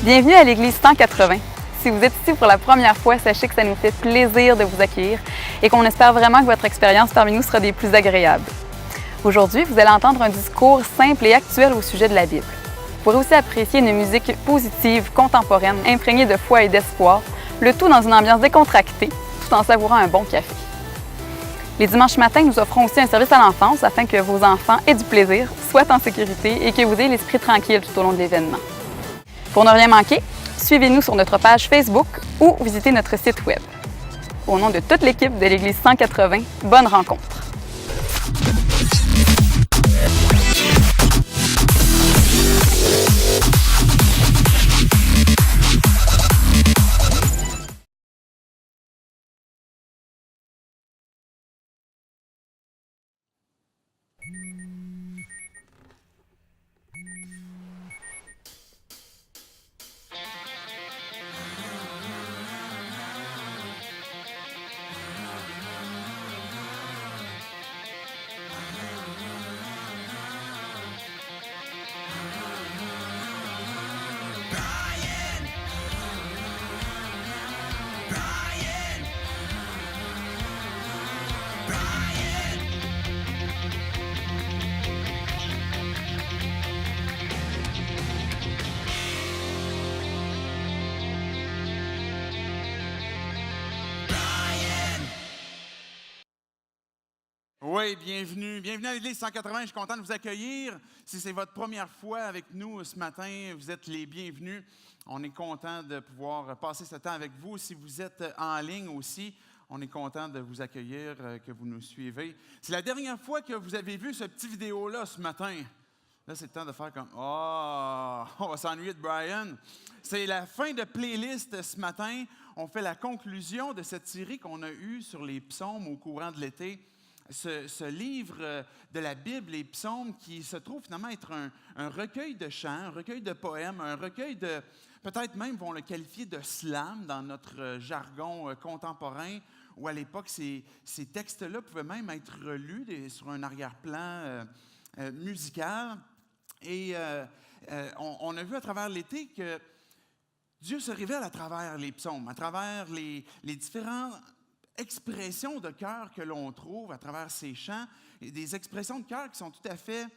Bienvenue à l'Église 180. Si vous êtes ici pour la première fois, sachez que ça nous fait plaisir de vous accueillir et qu'on espère vraiment que votre expérience parmi nous sera des plus agréables. Aujourd'hui, vous allez entendre un discours simple et actuel au sujet de la Bible. Vous pourrez aussi apprécier une musique positive, contemporaine, imprégnée de foi et d'espoir, le tout dans une ambiance décontractée, tout en savourant un bon café. Les dimanches matins, nous offrons aussi un service à l'enfance afin que vos enfants aient du plaisir, soient en sécurité et que vous ayez l'esprit tranquille tout au long de l'événement. Pour ne rien manquer, suivez-nous sur notre page Facebook ou visitez notre site Web. Au nom de toute l'équipe de l'Église 180, bonne rencontre! Oui, bienvenue à l'Église 180, je suis content de vous accueillir. Si c'est votre première fois avec nous ce matin, vous êtes les bienvenus. On est content de pouvoir passer ce temps avec vous. Si vous êtes en ligne aussi, on est content de vous accueillir, que vous nous suivez. C'est la dernière fois que vous avez vu ce petit vidéo-là ce matin. Là, c'est le temps de faire comme « Oh, on va s'ennuyer de Brian ». C'est la fin de playlist ce matin. On fait la conclusion de cette série qu'on a eue sur les psaumes au courant de l'été. Ce livre de la Bible, les psaumes, qui se trouve finalement être un recueil de chants, un recueil de poèmes, un recueil de, peut-être même vont le qualifier de slam dans notre jargon contemporain, où à l'époque, ces textes-là pouvaient même être lus sur un arrière-plan musical. Et on a vu à travers l'été que Dieu se révèle à travers les psaumes, à travers les différents expressions de cœur que l'on trouve à travers ces chants, et des expressions de cœur qui sont tout à fait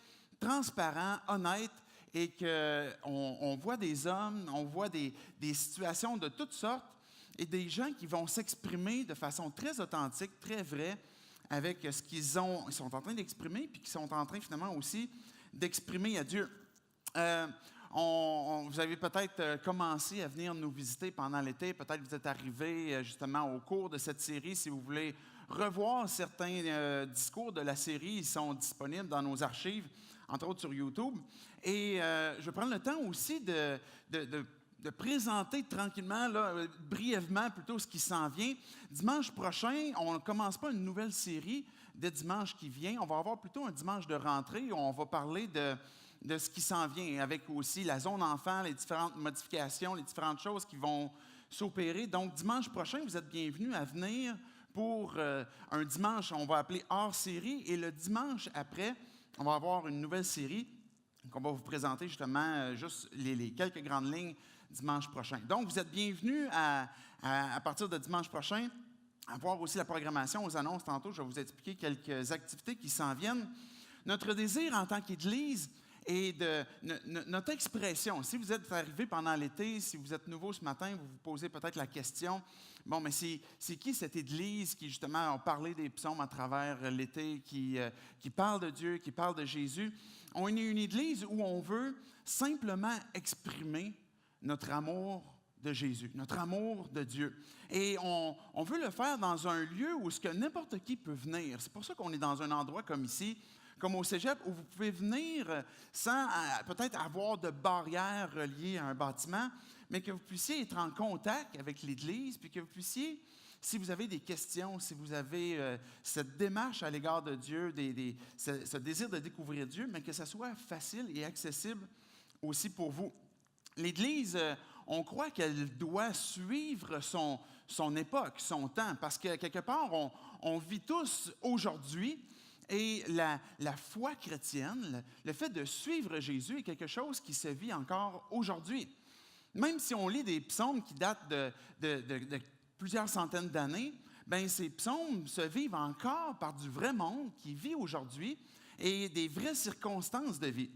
transparents, honnêtes, et qu'on voit des hommes, on voit des situations de toutes sortes, et des gens qui vont s'exprimer de façon très authentique, très vraie, avec ce ils sont en train d'exprimer, puis qu'ils sont en train finalement aussi d'exprimer à Dieu. Vous avez peut-être commencé à venir nous visiter pendant l'été. Peut-être que vous êtes arrivé justement au cours de cette série. Si vous voulez revoir certains discours de la série, ils sont disponibles dans nos archives, entre autres sur YouTube. Et je vais prendre le temps aussi de présenter tranquillement, là, brièvement plutôt ce qui s'en vient. Dimanche prochain, on ne commence pas une nouvelle série dès dimanche qui vient. On va avoir plutôt un dimanche de rentrée où on va parler de ce qui s'en vient, avec aussi la zone enfant, les différentes modifications, les différentes choses qui vont s'opérer. Donc, dimanche prochain, vous êtes bienvenus à venir pour un dimanche, on va appeler hors série, et le dimanche après, on va avoir une nouvelle série qu'on va vous présenter justement juste les quelques grandes lignes dimanche prochain. Donc, vous êtes bienvenus à partir de dimanche prochain à voir aussi la programmation, aux annonces tantôt. Je vais vous expliquer quelques activités qui s'en viennent. Notre désir en tant qu'Église, et de notre expression. Si vous êtes arrivé pendant l'été, si vous êtes nouveau ce matin, vous vous posez peut-être la question, bon, mais c'est qui cette Église qui justement a parlé des psaumes à travers l'été, qui parle de Dieu, qui parle de Jésus? On est une Église où on veut simplement exprimer notre amour de Jésus, notre amour de Dieu. Et on veut le faire dans un lieu où ce que n'importe qui peut venir. C'est pour ça qu'on est dans un endroit comme ici, comme au cégep, où vous pouvez venir sans peut-être avoir de barrières reliées à un bâtiment, mais que vous puissiez être en contact avec l'Église, puis que vous puissiez, si vous avez des questions, si vous avez cette démarche à l'égard de Dieu, ce désir de découvrir Dieu, mais que ça soit facile et accessible aussi pour vous. L'Église, on croit qu'elle doit suivre son époque, son temps, parce que quelque part, on vit tous aujourd'hui. Et la foi chrétienne, le fait de suivre Jésus est quelque chose qui se vit encore aujourd'hui. Même si on lit des psaumes qui datent de plusieurs centaines d'années, bien, ces psaumes se vivent encore par du vrai monde qui vit aujourd'hui et des vraies circonstances de vie.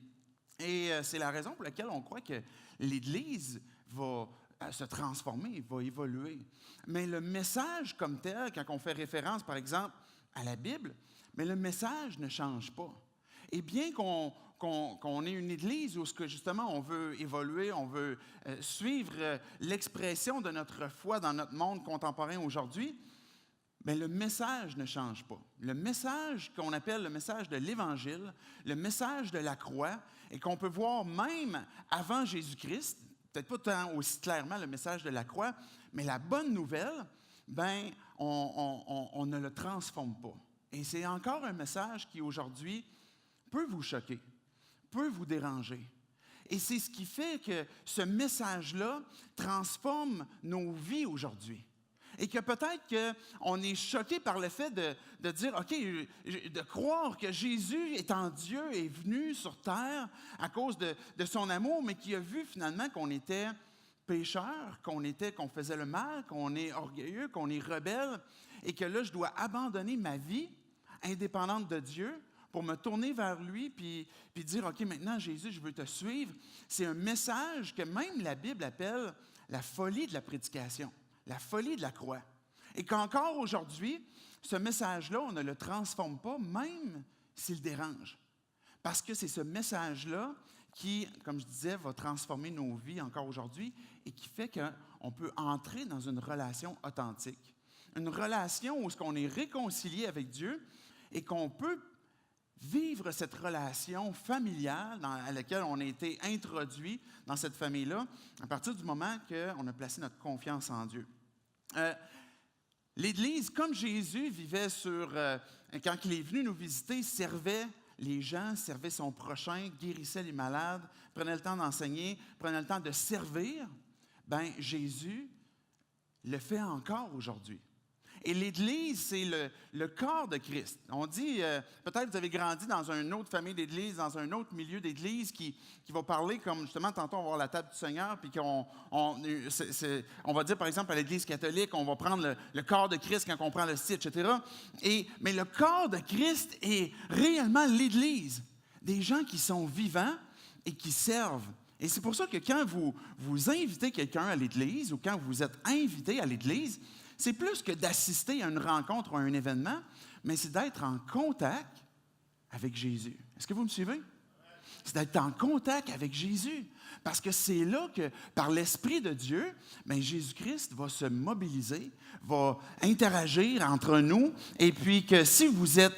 Et c'est la raison pour laquelle on croit que l'Église va se transformer, va évoluer. Mais le message comme tel, quand on fait référence, par exemple, à la Bible, mais le message ne change pas. Et bien qu'on ait une Église où justement on veut évoluer, on veut suivre l'expression de notre foi dans notre monde contemporain aujourd'hui, bien, le message ne change pas. Le message qu'on appelle le message de l'Évangile, le message de la croix, et qu'on peut voir même avant Jésus-Christ, peut-être pas tant aussi clairement le message de la croix, mais la bonne nouvelle, bien, on ne le transforme pas. Et c'est encore un message qui, aujourd'hui, peut vous choquer, peut vous déranger. Et c'est ce qui fait que ce message-là transforme nos vies aujourd'hui. Et que peut-être qu'on est choqué par le fait de dire, OK, de croire que Jésus, étant Dieu, est venu sur terre à cause de son amour, mais qui a vu finalement qu'on était pécheurs, qu'on faisait le mal, qu'on est orgueilleux, qu'on est rebelle, et que là, je dois abandonner ma vie indépendante de Dieu pour me tourner vers lui puis dire, OK, maintenant, Jésus, je veux te suivre. C'est un message que même la Bible appelle la folie de la prédication. La folie de la croix. Et qu'encore aujourd'hui, ce message-là, on ne le transforme pas, même s'il dérange. Parce que c'est ce message-là qui, comme je disais, va transformer nos vies encore aujourd'hui et qui fait qu'on peut entrer dans une relation authentique. Une relation où on est réconcilié avec Dieu et qu'on peut vivre cette relation familiale à laquelle on a été introduit dans cette famille-là à partir du moment qu'on a placé notre confiance en Dieu. L'Église, comme Jésus vivait quand il est venu nous visiter, servait les gens, servait son prochain, guérissait les malades, prenait le temps d'enseigner, prenait le temps de servir, bien, Jésus le fait encore aujourd'hui. Et l'Église, c'est le corps de Christ. On dit, peut-être que vous avez grandi dans une autre famille d'Église, dans un autre milieu d'Église qui va parler comme, justement, tantôt on va voir la table du Seigneur, puis on va dire, par exemple, à l'Église catholique, on va prendre le corps de Christ quand on prend le style, etc. Mais le corps de Christ est réellement l'Église. Des gens qui sont vivants et qui servent. Et c'est pour ça que quand vous invitez quelqu'un à l'Église ou quand vous êtes invité à l'Église, c'est plus que d'assister à une rencontre ou à un événement, mais c'est d'être en contact avec Jésus. Est-ce que vous me suivez? C'est d'être en contact avec Jésus. Parce que c'est là que, par l'Esprit de Dieu, bien, Jésus-Christ va se mobiliser, va interagir entre nous, et puis que si vous êtes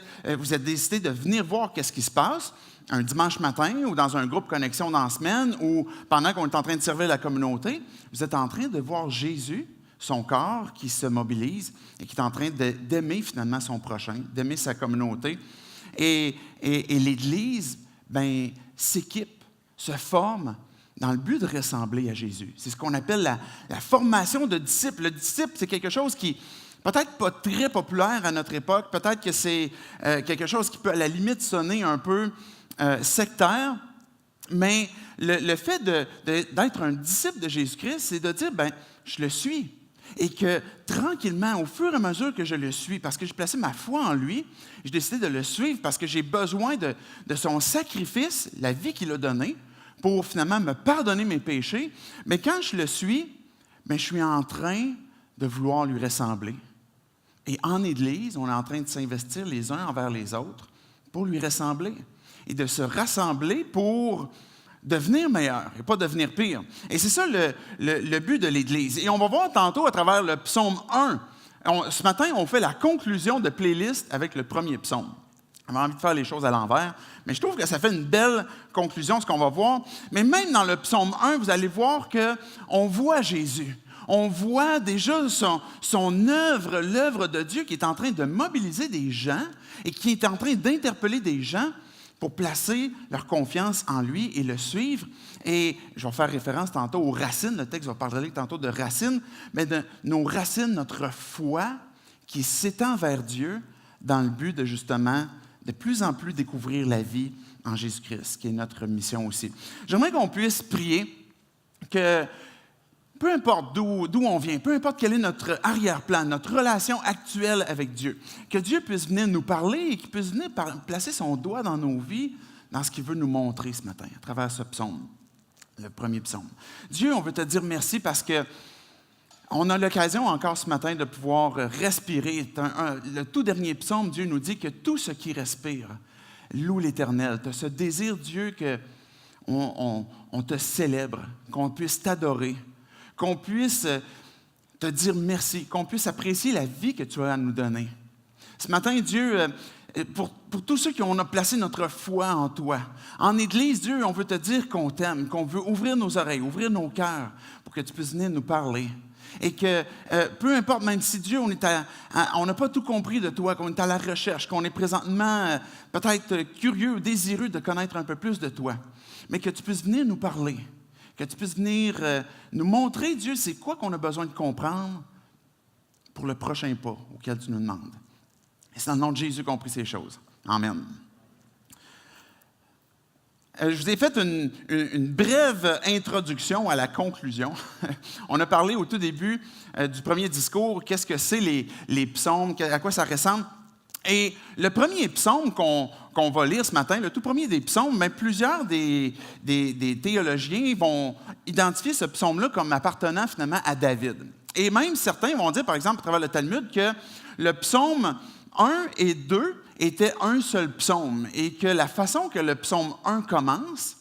décidé de venir voir qu'est-ce qui se passe, un dimanche matin ou dans un groupe Connexion dans la semaine ou pendant qu'on est en train de servir la communauté, vous êtes en train de voir Jésus, son corps qui se mobilise et qui est en train d'aimer finalement son prochain, d'aimer sa communauté. Et l'Église, bien, s'équipe, se forme dans le but de ressembler à Jésus. C'est ce qu'on appelle la formation de disciples. Le disciple, c'est quelque chose qui peut-être pas très populaire à notre époque, peut-être que c'est quelque chose qui peut à la limite sonner un peu sectaire, mais le fait d'être un disciple de Jésus-Christ, c'est de dire, bien, je le suis. Et que tranquillement, au fur et à mesure que je le suis, parce que j'ai placé ma foi en lui, j'ai décidé de le suivre parce que j'ai besoin de son sacrifice, la vie qu'il a donnée, pour finalement me pardonner mes péchés. Mais quand je le suis, bien, je suis en train de vouloir lui ressembler. Et en Église, on est en train de s'investir les uns envers les autres pour lui ressembler. Et de se rassembler pour devenir meilleur et pas devenir pire. Et c'est ça le but de l'Église. Et on va voir tantôt à travers le psaume 1. Ce matin, on fait la conclusion de playlist avec le premier psaume. On a envie de faire les choses à l'envers, mais je trouve que ça fait une belle conclusion, ce qu'on va voir. Mais même dans le psaume 1, vous allez voir qu'on voit Jésus. On voit déjà son œuvre, l'œuvre de Dieu qui est en train de mobiliser des gens et qui est en train d'interpeller des gens pour placer leur confiance en lui et le suivre. Et je vais faire référence tantôt aux racines. Le texte va parler tantôt de racines, mais de nos racines, notre foi qui s'étend vers Dieu dans le but de justement de plus en plus découvrir la vie en Jésus-Christ, qui est notre mission aussi. J'aimerais qu'on puisse prier que peu importe d'où on vient, peu importe quel est notre arrière-plan, notre relation actuelle avec Dieu, que Dieu puisse venir nous parler et qu'il puisse venir placer son doigt dans nos vies, dans ce qu'il veut nous montrer ce matin, à travers ce psaume, le premier psaume. Dieu, on veut te dire merci parce que on a l'occasion encore ce matin de pouvoir respirer. Le tout dernier psaume, Dieu nous dit que tout ce qui respire loue l'Éternel. Tu as ce désir, Dieu, qu'on te célèbre, qu'on puisse t'adorer, qu'on puisse te dire merci, qu'on puisse apprécier la vie que tu as à nous donner. Ce matin, Dieu, pour tous ceux qui ont placé notre foi en toi, en Église, Dieu, on veut te dire qu'on t'aime, qu'on veut ouvrir nos oreilles, ouvrir nos cœurs pour que tu puisses venir nous parler. Et que peu importe, même si Dieu, on n'a pas tout compris de toi, qu'on est à la recherche, qu'on est présentement peut-être curieux ou désireux de connaître un peu plus de toi, mais que tu puisses venir nous parler, que tu puisses venir nous montrer, Dieu, c'est quoi qu'on a besoin de comprendre pour le prochain pas auquel tu nous demandes. Et c'est dans le nom de Jésus qu'on prie ces choses. Amen. Je vous ai fait une brève introduction à la conclusion. On a parlé au tout début du premier discours, qu'est-ce que c'est les psaumes, à quoi ça ressemble. Et le premier psaume qu'on va lire ce matin, le tout premier des psaumes, mais plusieurs des théologiens vont identifier ce psaume-là comme appartenant finalement à David. Et même certains vont dire, par exemple, à travers le Talmud, que le psaume 1 et 2 était un seul psaume et que la façon que le psaume 1 commence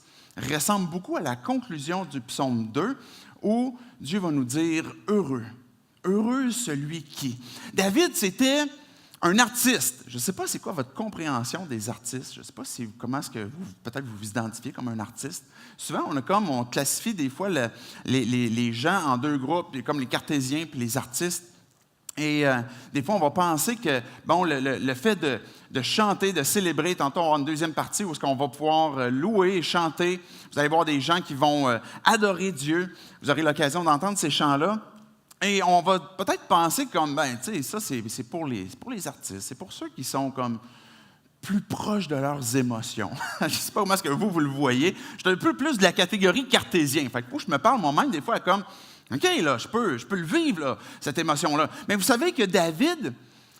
ressemble beaucoup à la conclusion du psaume 2 où Dieu va nous dire « heureux ». Heureux celui qui. David, c'était un artiste. Je ne sais pas c'est quoi votre compréhension des artistes. Je ne sais pas comment est-ce que peut-être vous vous identifiez comme un artiste. Souvent, on classifie des fois les gens en deux groupes, comme les cartésiens puis les artistes. Et des fois, on va penser que le fait de chanter, de célébrer, tantôt on va avoir une deuxième partie où on va pouvoir louer et chanter. Vous allez voir des gens qui vont adorer Dieu. Vous aurez l'occasion d'entendre ces chants-là. Et on va peut-être penser comme, ça c'est pour les artistes. C'est pour ceux qui sont comme plus proches de leurs émotions. Je ne sais pas comment est-ce que vous le voyez. Je suis un peu plus de la catégorie cartésien. Fait que je me parle moi-même des fois comme, OK, là, je peux le vivre, là, cette émotion-là. Mais vous savez que David,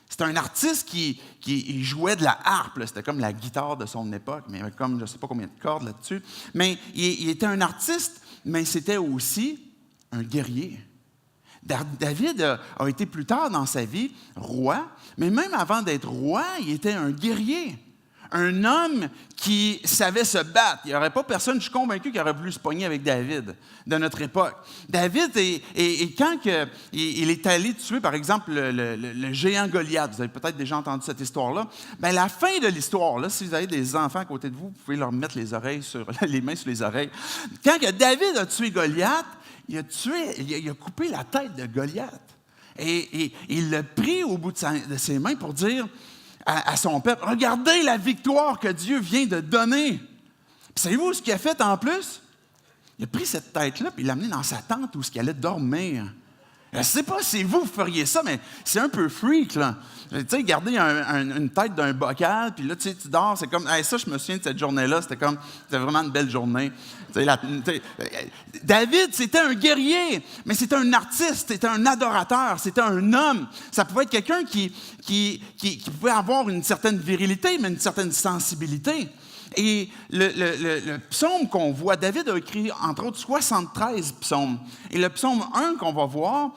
c'est un artiste qui jouait de la harpe. Là. C'était comme la guitare de son époque, mais comme je ne sais pas combien de cordes là-dessus. Mais il était un artiste, mais c'était aussi un guerrier. David a été plus tard dans sa vie roi, mais même avant d'être roi, il était un guerrier. Un homme qui savait se battre. Il n'y aurait pas personne, je suis convaincu, qui aurait voulu se pogner avec David de notre époque. David, et quand il est allé tuer, par exemple, le géant Goliath, vous avez peut-être déjà entendu cette histoire-là, bien, la fin de l'histoire, là, si vous avez des enfants à côté de vous, vous pouvez leur mettre les mains sur les oreilles. Quand David a tué Goliath, il a coupé la tête de Goliath. Et il l'a pris au bout de ses mains pour dire à son peuple, regardez la victoire que Dieu vient de donner. Puis savez-vous ce qu'il a fait en plus? Il a pris cette tête-là et il l'a amenée dans sa tente où il allait dormir. Je ne sais pas si vous feriez ça, mais c'est un peu freak, là. Tu sais, garder une tête d'un bocal, puis là, tu dors, c'est comme... ça, je me souviens de cette journée-là, c'était vraiment une belle journée. David, c'était un guerrier, mais c'était un artiste, c'était un adorateur, c'était un homme. Ça pouvait être quelqu'un qui pouvait avoir une certaine virilité, mais une certaine sensibilité. Et le psaume qu'on voit, David a écrit, entre autres, 73 psaumes. Et le psaume 1 qu'on va voir,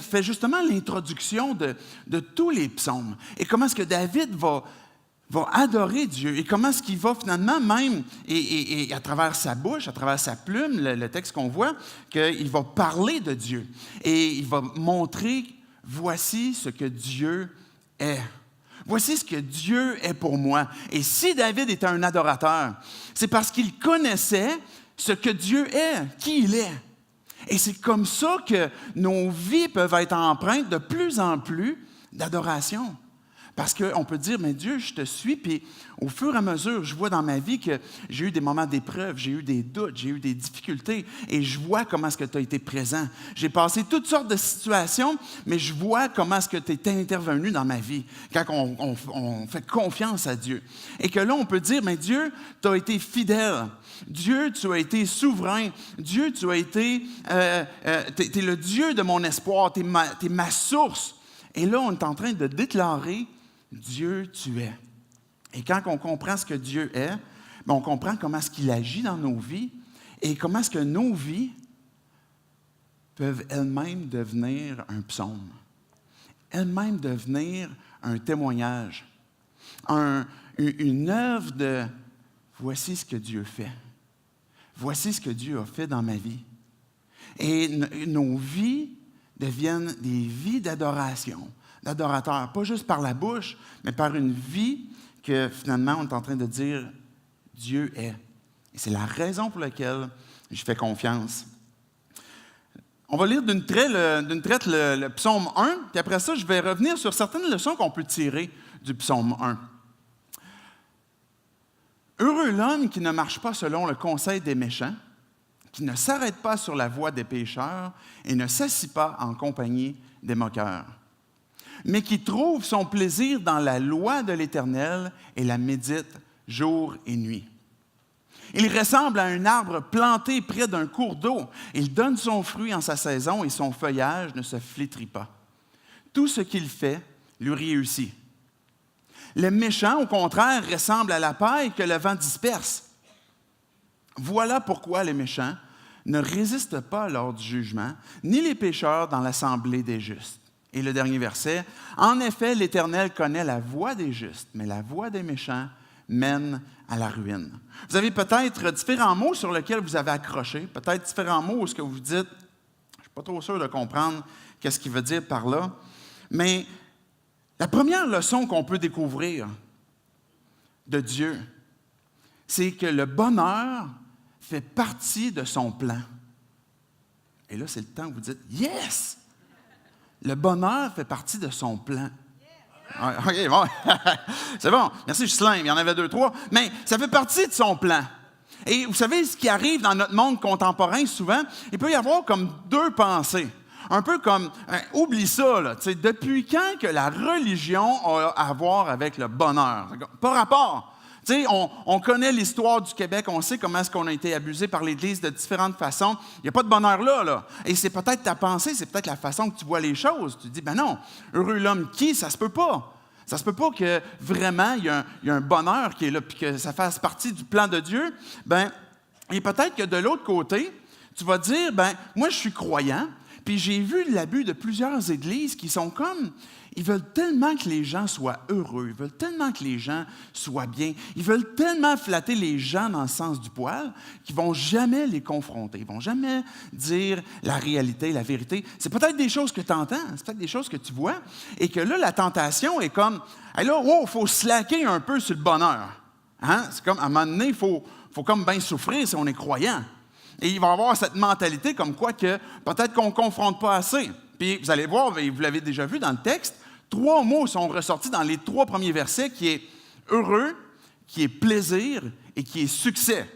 fait justement l'introduction de tous les psaumes. Et comment est-ce que David va adorer Dieu. Et comment est-ce qu'il va finalement même, et à travers sa bouche, à travers sa plume, le texte qu'on voit, qu'il va parler de Dieu. Et il va montrer, voici ce que Dieu est. Voici ce que Dieu est pour moi. Et si David était un adorateur, c'est parce qu'il connaissait ce que Dieu est, qui il est. Et c'est comme ça que nos vies peuvent être empreintes de plus en plus d'adoration. Parce qu'on peut dire, mais Dieu, je te suis, puis au fur et à mesure, je vois dans ma vie que j'ai eu des moments d'épreuve, j'ai eu des doutes, j'ai eu des difficultés, et je vois comment est-ce que tu as été présent. J'ai passé toutes sortes de situations, mais je vois comment est-ce que tu es intervenu dans ma vie, quand on fait confiance à Dieu. Et que là, on peut dire, mais Dieu, tu as été fidèle. Dieu, tu as été souverain. Dieu, tu as été, t'es le Dieu de mon espoir, t'es ma source. Et là, on est en train de déclarer, Dieu, tu es. Et quand on comprend ce que Dieu est, bien, on comprend comment est-ce qu'il agit dans nos vies et comment est-ce que nos vies peuvent elles-mêmes devenir un psaume, elles-mêmes devenir un témoignage, une œuvre de « voici ce que Dieu fait, voici ce que Dieu a fait dans ma vie ». Et nos vies deviennent des vies d'adoration, d'adorateurs, pas juste par la bouche, mais par une vie que finalement on est en train de dire Dieu est. Et c'est la raison pour laquelle je fais confiance. On va lire d'une traite le psaume 1, puis après ça, je vais revenir sur certaines leçons qu'on peut tirer du psaume 1. Heureux l'homme qui ne marche pas selon le conseil des méchants, qui ne s'arrête pas sur la voie des pécheurs et ne s'assit pas en compagnie des moqueurs, mais qui trouve son plaisir dans la loi de l'Éternel et la médite jour et nuit. Il ressemble à un arbre planté près d'un cours d'eau. Il donne son fruit en sa saison et son feuillage ne se flétrit pas. Tout ce qu'il fait lui réussit. Les méchants, au contraire, ressemblent à la paille que le vent disperse. Voilà pourquoi les méchants ne résistent pas lors du jugement, ni les pécheurs dans l'assemblée des justes. Et le dernier verset, « En effet, l'Éternel connaît la voie des justes, mais la voie des méchants mène à la ruine. » Vous avez peut-être différents mots sur lesquels vous avez accroché, peut-être différents mots où ce que vous dites, je ne suis pas trop sûr de comprendre qu'est-ce qu'il veut dire par là, mais la première leçon qu'on peut découvrir de Dieu, c'est que le bonheur fait partie de son plan. Et là, c'est le temps où vous dites « Yes! » Le bonheur fait partie de son plan. OK, bon. C'est bon. Merci, je suis slim. Il y en avait 2, 3. Mais ça fait partie de son plan. Et vous savez, ce qui arrive dans notre monde contemporain, souvent, il peut y avoir comme 2 pensées. Un peu comme, oublie ça, là, depuis quand que la religion a à voir avec le bonheur? Pas rapport. On connaît l'histoire du Québec, on sait comment est-ce qu'on a été abusé par l'Église de différentes façons. Il n'y a pas de bonheur là. Et c'est peut-être ta pensée, c'est peut-être la façon que tu vois les choses. Tu te dis, ben non, heureux l'homme qui, ça se peut pas. Ça se peut pas que vraiment il y a un bonheur qui est là, puis que ça fasse partie du plan de Dieu. Ben, et peut-être que de l'autre côté, tu vas dire, ben moi je suis croyant, puis j'ai vu l'abus de plusieurs églises qui sont comme, ils veulent tellement que les gens soient heureux, ils veulent tellement que les gens soient bien, ils veulent tellement flatter les gens dans le sens du poil qu'ils ne vont jamais les confronter, ils ne vont jamais dire la réalité, la vérité. C'est peut-être des choses que tu entends, c'est peut-être des choses que tu vois, et que là, la tentation est comme, hey là, il faut slacker un peu sur le bonheur. Hein? C'est comme, à un moment donné, il faut comme bien souffrir si on est croyant. Et il va y avoir cette mentalité comme quoi que peut-être qu'on ne confronte pas assez. Puis vous allez voir, et vous l'avez déjà vu dans le texte, 3 mots sont ressortis dans les 3 premiers versets, qui est heureux, qui est plaisir et qui est succès.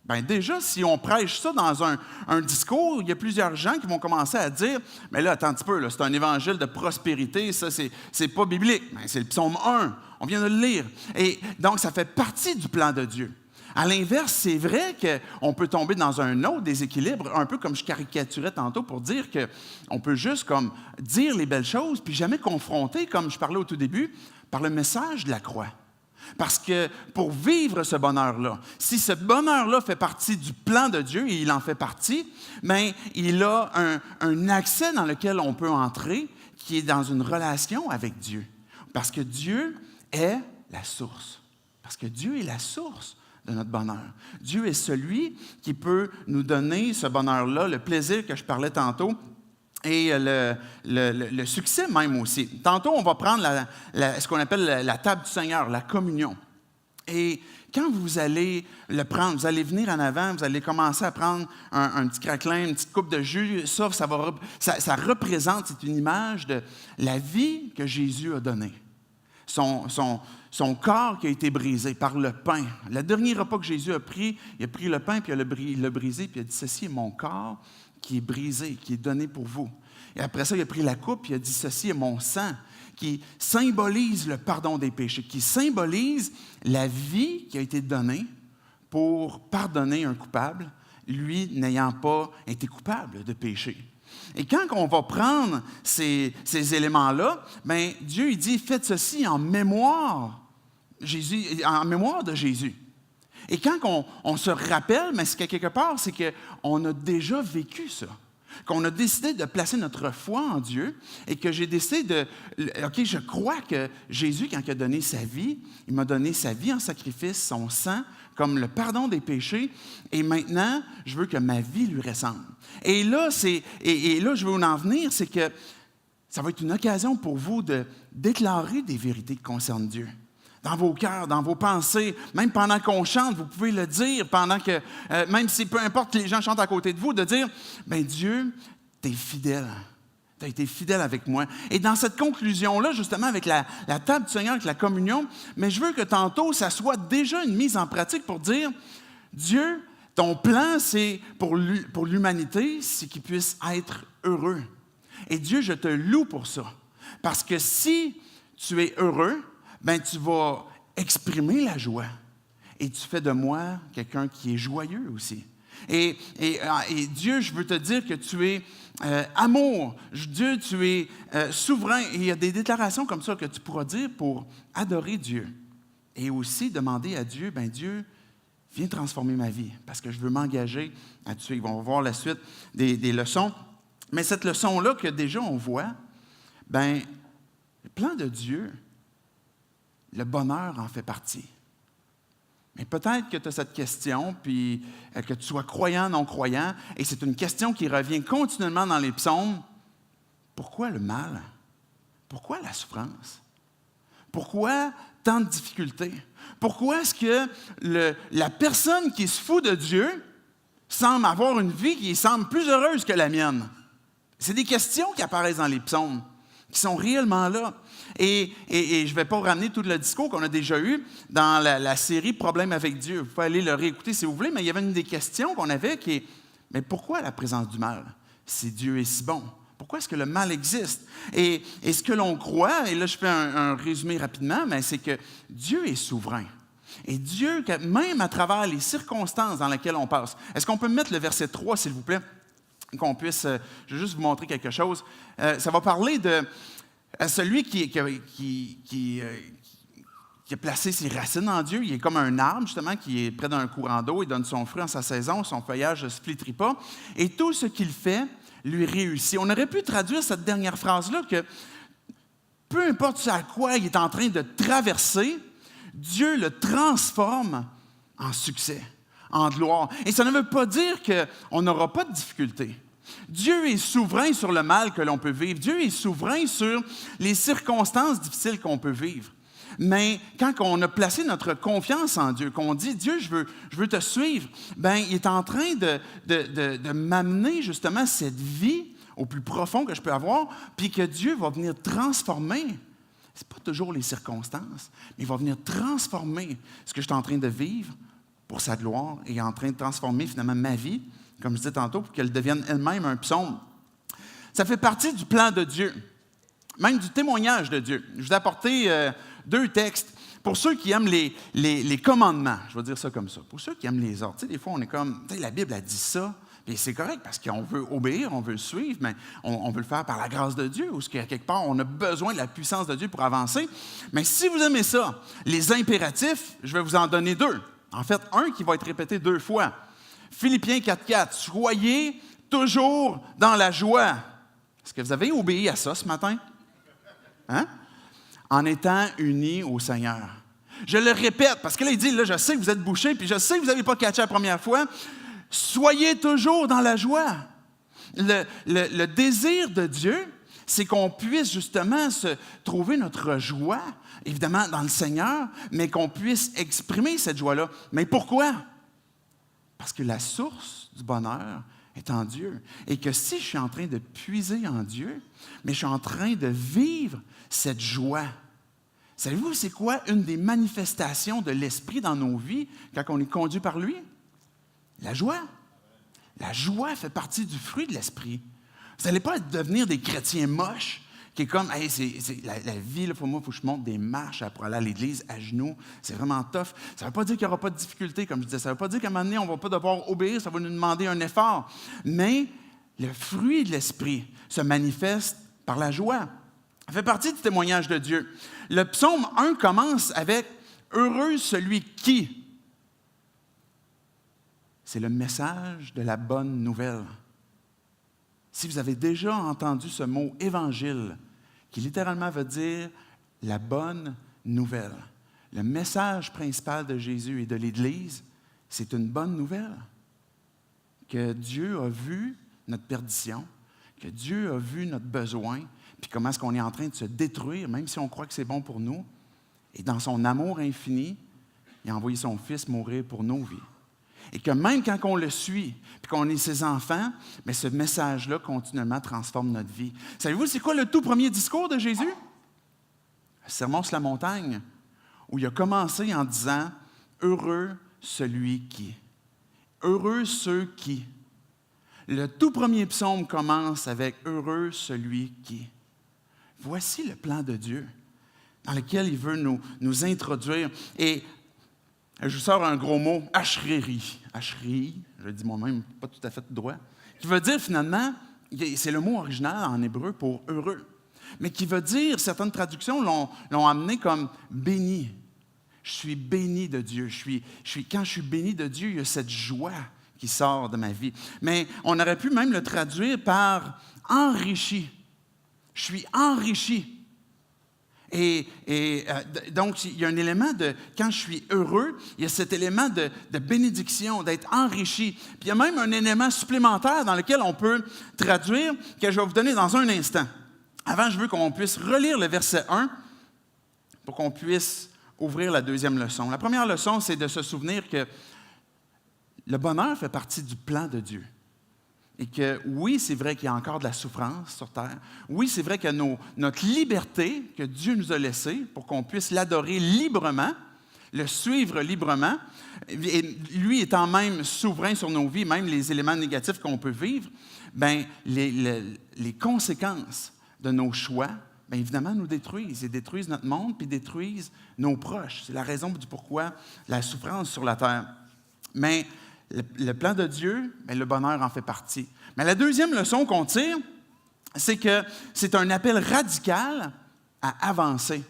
Bien déjà, si on prêche ça dans un discours, il y a plusieurs gens qui vont commencer à dire, mais là, attends un petit peu, là, c'est un évangile de prospérité, ça, c'est pas biblique. Bien, c'est le psaume 1, on vient de le lire. Et donc, ça fait partie du plan de Dieu. À l'inverse, c'est vrai qu'on peut tomber dans un autre déséquilibre, un peu comme je caricaturais tantôt pour dire qu'on peut juste comme dire les belles choses, puis jamais confronter, comme je parlais au tout début, par le message de la croix. Parce que pour vivre ce bonheur-là, si ce bonheur-là fait partie du plan de Dieu, et il en fait partie, bien, il a un accès dans lequel on peut entrer, qui est dans une relation avec Dieu. Parce que Dieu est la source. Parce que Dieu est la source de notre bonheur. Dieu est celui qui peut nous donner ce bonheur-là, le plaisir que je parlais tantôt, et le succès même aussi. Tantôt, on va prendre ce qu'on appelle la table du Seigneur, la communion. Et quand vous allez le prendre, vous allez venir en avant, vous allez commencer à prendre un petit craquelin, une petite coupe de jus, ça représente, c'est une image de la vie que Jésus a donnée. son corps qui a été brisé par le pain. Le dernier repas que Jésus a pris, il a pris le pain, puis il l'a brisé, puis il a dit, ceci est mon corps qui est brisé, qui est donné pour vous. Et après ça, il a pris la coupe, puis il a dit, ceci est mon sang, qui symbolise le pardon des péchés, qui symbolise la vie qui a été donnée pour pardonner un coupable, lui n'ayant pas été coupable de péché. Et quand on va prendre ces éléments-là, bien, Dieu il dit, faites ceci en mémoire de Jésus. Et quand on se rappelle, mais c'est quelque part, c'est qu'on a déjà vécu ça. Qu'on a décidé de placer notre foi en Dieu et que j'ai décidé OK, je crois que Jésus, quand il a donné sa vie, il m'a donné sa vie en sacrifice, son sang, comme le pardon des péchés, et maintenant, je veux que ma vie lui ressemble. Et là, je veux en venir, c'est que ça va être une occasion pour vous de déclarer des vérités qui concernent Dieu. Dans vos cœurs, dans vos pensées, même pendant qu'on chante, vous pouvez le dire, pendant que, même si peu importe que les gens chantent à côté de vous, de dire, bien Dieu, tu es fidèle. Tu as été fidèle avec moi. Et dans cette conclusion-là, justement, avec la table du Seigneur, avec la communion, mais je veux que tantôt, ça soit déjà une mise en pratique pour dire, Dieu, ton plan, c'est pour l'humanité, c'est qu'il puisse être heureux. Et Dieu, je te loue pour ça. Parce que si tu es heureux, ben tu vas exprimer la joie. Et tu fais de moi quelqu'un qui est joyeux aussi. Et Dieu, je veux te dire que tu es amour. Dieu, tu es souverain. Et il y a des déclarations comme ça que tu pourras dire pour adorer Dieu. Et aussi demander à Dieu, ben Dieu, viens transformer ma vie parce que je veux m'engager à te suivre. On va voir la suite des leçons. Mais cette leçon-là que déjà on voit, ben le plan de Dieu, le bonheur en fait partie. Mais peut-être que tu as cette question, puis que tu sois croyant, non-croyant, et c'est une question qui revient continuellement dans les psaumes. Pourquoi le mal? Pourquoi la souffrance? Pourquoi tant de difficultés? Pourquoi est-ce que la personne qui se fout de Dieu semble avoir une vie qui semble plus heureuse que la mienne? C'est des questions qui apparaissent dans les psaumes, qui sont réellement là. Et je ne vais pas ramener tout le discours qu'on a déjà eu dans la série « Problème avec Dieu ». Vous pouvez aller le réécouter si vous voulez, mais il y avait une des questions qu'on avait qui est « Mais pourquoi la présence du mal si Dieu est si bon? Pourquoi est-ce que le mal existe? » Et ce que l'on croit, et là je fais un résumé rapidement, mais c'est que Dieu est souverain. Et Dieu, même à travers les circonstances dans lesquelles on passe. Est-ce qu'on peut mettre le verset 3, s'il vous plaît? Qu'on puisse, je vais juste vous montrer quelque chose. Ça va parler de celui qui a placé ses racines en Dieu. Il est comme un arbre, justement, qui est près d'un courant d'eau. Il donne son fruit en sa saison, son feuillage ne se flétrit pas. Et tout ce qu'il fait lui réussit. On aurait pu traduire cette dernière phrase-là que peu importe à quoi il est en train de traverser, Dieu le transforme en succès, en gloire. Et ça ne veut pas dire qu'on n'aura pas de difficultés. Dieu est souverain sur le mal que l'on peut vivre. Dieu est souverain sur les circonstances difficiles qu'on peut vivre. Mais quand on a placé notre confiance en Dieu, qu'on dit « Dieu, je veux te suivre », bien, il est en train de m'amener justement cette vie au plus profond que je peux avoir, puis que Dieu va venir transformer. Ce n'est pas toujours les circonstances, mais il va venir transformer ce que je suis en train de vivre pour sa gloire et en train de transformer finalement ma vie, comme je disais tantôt, pour qu'elle devienne elle-même un psaume. Ça fait partie du plan de Dieu, même du témoignage de Dieu. Je vous ai apporté 2 textes. Pour ceux qui aiment les commandements, je vais dire ça comme ça, pour ceux qui aiment les ordres. Tu sais, des fois, on est comme, tu sais, la Bible a dit ça, puis c'est correct parce qu'on veut obéir, on veut le suivre, mais on veut le faire par la grâce de Dieu, ou qu'à quelque part, on a besoin de la puissance de Dieu pour avancer. Mais si vous aimez ça, les impératifs, je vais vous en donner 2. En fait, un qui va être répété 2 fois. Philippiens 4.4, soyez toujours dans la joie. Est-ce que vous avez obéi à ça ce matin? Hein? En étant unis au Seigneur. Je le répète, parce que là, il dit, là, je sais que vous êtes bouchés, puis je sais que vous n'avez pas catché la première fois. Soyez toujours dans la joie. Le désir de Dieu, c'est qu'on puisse justement se trouver notre joie, évidemment, dans le Seigneur, mais qu'on puisse exprimer cette joie-là. Mais pourquoi? Parce que la source du bonheur est en Dieu. Et que si je suis en train de puiser en Dieu, mais je suis en train de vivre cette joie, Savez-vous, c'est quoi une des manifestations de l'Esprit dans nos vies quand on est conduit par lui? La joie. La joie fait partie du fruit de l'Esprit. Vous n'allez pas devenir des chrétiens moches, qui est comme, hey, c'est la vie, il faut que je monte des marches pour aller à l'église à genoux. C'est vraiment tough. Ça ne veut pas dire qu'il n'y aura pas de difficultés, comme je disais. Ça ne veut pas dire qu'à un moment donné, on ne va pas devoir obéir, ça va nous demander un effort. Mais le fruit de l'Esprit se manifeste par la joie. Ça fait partie du témoignage de Dieu. Le psaume 1 commence avec « Heureux celui qui ». C'est le message de la bonne nouvelle. Si vous avez déjà entendu ce mot « évangile », qui littéralement veut dire « la bonne nouvelle », le message principal de Jésus et de l'Église, c'est une bonne nouvelle. Que Dieu a vu notre perdition, que Dieu a vu notre besoin, puis comment est-ce qu'on est en train de se détruire, même si on croit que c'est bon pour nous. Et dans son amour infini, il a envoyé son Fils mourir pour nos vies. Et que même quand on le suit, puis qu'on est ses enfants, mais ce message-là continuellement transforme notre vie. Savez-vous, c'est quoi le tout premier discours de Jésus? Le Sermon sur la montagne, où il a commencé en disant « Heureux celui qui ». Heureux ceux qui. Le tout premier psaume commence avec « Heureux celui qui ». Voici le plan de Dieu dans lequel il veut nous introduire. Et je vous sors un gros mot, « ashréri ». Ashréi, je le dis moi-même, pas tout à fait droit, qui veut dire finalement, c'est le mot original en hébreu pour « heureux », mais qui veut dire, certaines traductions l'ont amené comme « béni ». Je suis béni de Dieu. Quand je suis béni de Dieu, il y a cette joie qui sort de ma vie. Mais on aurait pu même le traduire par « enrichi ». Je suis enrichi. Donc, il y a un élément de, quand je suis heureux, il y a cet élément de bénédiction, d'être enrichi. Puis il y a même un élément supplémentaire dans lequel on peut traduire, que je vais vous donner dans un instant. Avant, je veux qu'on puisse relire le verset 1 pour qu'on puisse ouvrir la deuxième leçon. La première leçon, c'est de se souvenir que le bonheur fait partie du plan de Dieu. Et que oui, c'est vrai qu'il y a encore de la souffrance sur terre. Oui, c'est vrai que notre liberté que Dieu nous a laissée pour qu'on puisse l'adorer librement, le suivre librement, et lui étant même souverain sur nos vies, même les éléments négatifs qu'on peut vivre, bien, les conséquences de nos choix, bien évidemment, nous détruisent. Ils détruisent notre monde, puis détruisent nos proches. C'est la raison du pourquoi la souffrance sur la terre. Mais le plan de Dieu, bien, le bonheur en fait partie. Mais la deuxième leçon qu'on tire, c'est que c'est un appel radical à avancer.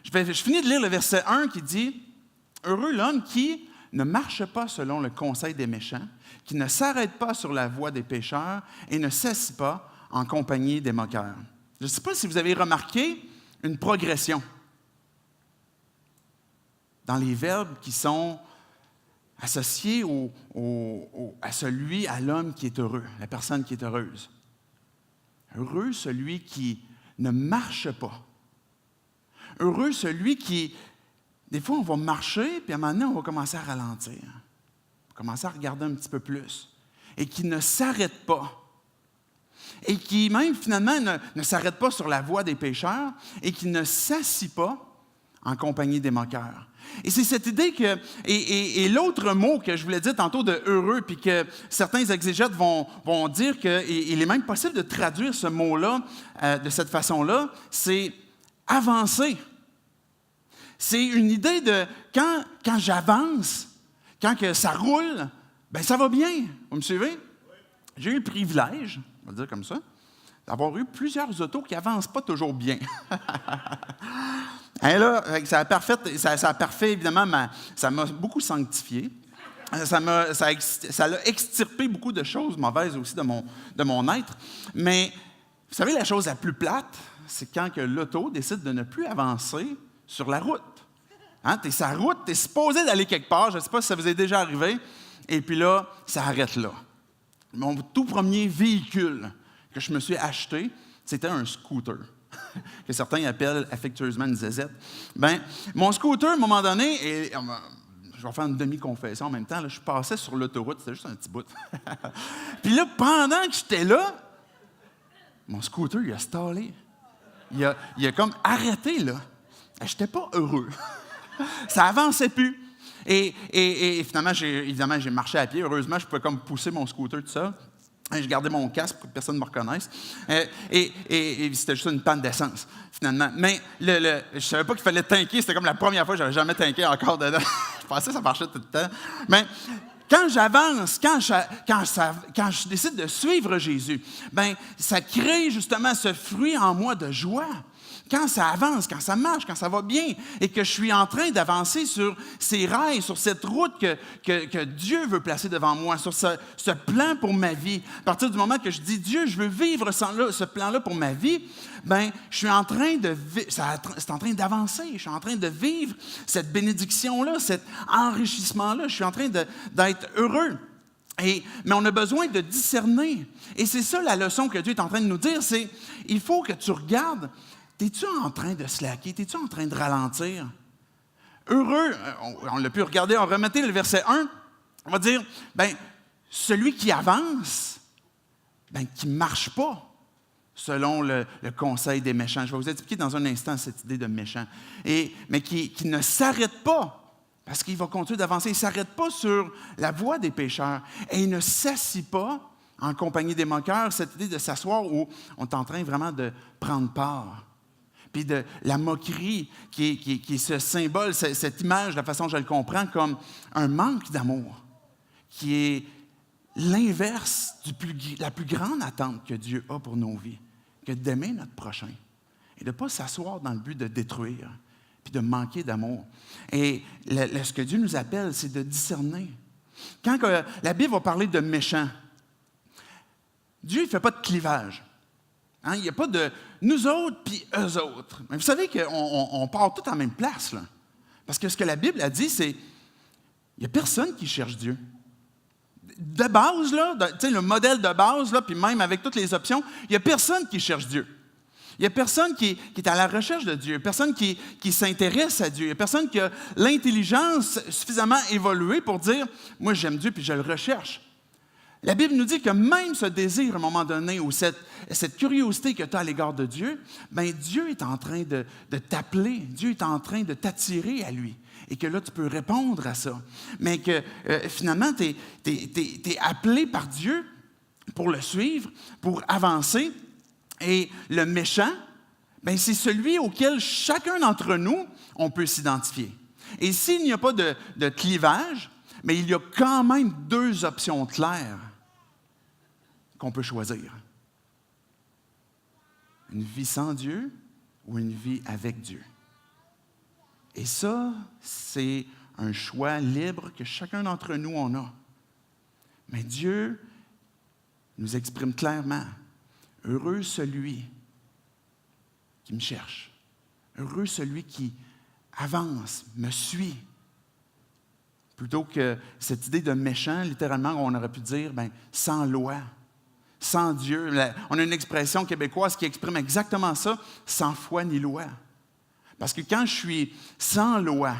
Je finis de lire le verset 1 qui dit « Heureux l'homme qui ne marche pas selon le conseil des méchants, qui ne s'arrête pas sur la voie des pécheurs et ne s'assied pas en compagnie des moqueurs. » Je ne sais pas si vous avez remarqué une progression dans les verbes qui sont associés à l'homme qui est heureux, la personne qui est heureuse. Heureux celui qui ne marche pas. Heureux celui qui, des fois, on va marcher, puis à un moment donné, on va commencer à ralentir. On va commencer à regarder un petit peu plus. Et qui ne s'arrête pas. Et qui, même, finalement, ne s'arrête pas sur la voie des pécheurs et qui ne s'assit pas en compagnie des moqueurs. Et c'est cette idée que, et l'autre mot que je voulais dire tantôt de « heureux », puis que certains exégètes vont dire qu'il est même possible de traduire ce mot-là de cette façon-là, c'est « avancer ». C'est une idée de quand j'avance, quand que ça roule, bien ça va bien. Vous me suivez? J'ai eu le privilège, on va le dire comme ça, d'avoir eu plusieurs autos qui n'avancent pas toujours bien. Et là, ça a parfait, évidemment, ça m'a beaucoup sanctifié. Ça a extirpé beaucoup de choses mauvaises aussi de mon être. Mais, vous savez, la chose la plus plate, c'est quand que l'auto décide de ne plus avancer sur la route. Hein? Tu es sur la route, tu es supposé d'aller quelque part, je ne sais pas si ça vous est déjà arrivé, et puis là, ça arrête là. Mon tout premier véhicule que je me suis acheté, c'était un scooter, que certains appellent affectueusement une zézette. Bien, mon scooter, à un moment donné, je vais faire une demi-confession en même temps, là, je passais sur l'autoroute, c'était juste un petit bout. Puis là, pendant que j'étais là, mon scooter, il a stallé. Il a comme arrêté, là. je n'étais pas heureux. Ça avançait plus. Et finalement, j'ai marché à pied. Heureusement, je pouvais comme pousser mon scooter, tout ça. Et je gardais mon casque pour que personne ne me reconnaisse. Et c'était juste une panne d'essence, finalement. Mais je ne savais pas qu'il fallait tanker. C'était comme la première fois que je n'avais jamais tanké encore dedans. Je pensais que ça marchait tout le temps. Mais quand j'avance, quand je décide de suivre Jésus, bien, ça crée justement ce fruit en moi de joie. Quand ça avance, quand ça marche, quand ça va bien, et que je suis en train d'avancer sur ces rails, sur cette route que Dieu veut placer devant moi, sur ce plan pour ma vie. À partir du moment que je dis, Dieu, je veux vivre ce plan-là pour ma vie, bien, je suis en train c'est en train d'avancer. Je suis en train de vivre cette bénédiction-là, cet enrichissement-là. Je suis en train d'être heureux. Mais on a besoin de discerner. Et c'est ça la leçon que Dieu est en train de nous dire, c'est il faut que tu regardes. T'es-tu en train de slacker? T'es-tu en train de ralentir? Heureux, on l'a pu regarder, on remettait le verset 1, on va dire, bien, celui qui avance, bien, qui ne marche pas selon le conseil des méchants. Je vais vous expliquer dans un instant cette idée de méchant. Mais qui ne s'arrête pas, parce qu'il va continuer d'avancer, il ne s'arrête pas sur la voie des pécheurs, et il ne s'assit pas en compagnie des moqueurs, cette idée de s'asseoir où on est en train vraiment de prendre part. Puis de la moquerie qui est ce symbole, cette image, la façon dont je le comprends, comme un manque d'amour, qui est l'inverse la plus grande attente que Dieu a pour nos vies, que d'aimer notre prochain et de ne pas s'asseoir dans le but de détruire, puis de manquer d'amour. Et ce que Dieu nous appelle, c'est de discerner. Quand la Bible va parler de méchants, Dieu ne fait pas de clivage. Hein, il n'y a pas de nous autres puis eux autres. Mais vous savez qu'on part tous en même place, là. Parce que ce que la Bible a dit, c'est il n'y a personne qui cherche Dieu. De base, là, le modèle de base, là, puis même avec toutes les options, il n'y a personne qui cherche Dieu. Il n'y a personne qui est à la recherche de Dieu, personne qui s'intéresse à Dieu, il n'y a personne qui a l'intelligence suffisamment évoluée pour dire « Moi, j'aime Dieu puis je le recherche ». La Bible nous dit que même ce désir, à un moment donné, ou cette curiosité que tu as à l'égard de Dieu, bien, Dieu est en train de t'appeler, Dieu est en train de t'attirer à lui. Et que là, tu peux répondre à ça. Mais que finalement, tu es appelé par Dieu pour le suivre, pour avancer. Et le méchant, bien, c'est celui auquel chacun d'entre nous, on peut s'identifier. Et s'il n'y a pas de clivage, mais il y a quand même deux options claires qu'on peut choisir. Une vie sans Dieu ou une vie avec Dieu. Et ça, c'est un choix libre que chacun d'entre nous en a. Mais Dieu nous exprime clairement, heureux celui qui me cherche, heureux celui qui avance, me suit. Plutôt que cette idée de méchant, littéralement, on aurait pu dire, bien, sans loi, sans Dieu. On a une expression québécoise qui exprime exactement ça, sans foi ni loi. Parce que quand je suis sans loi,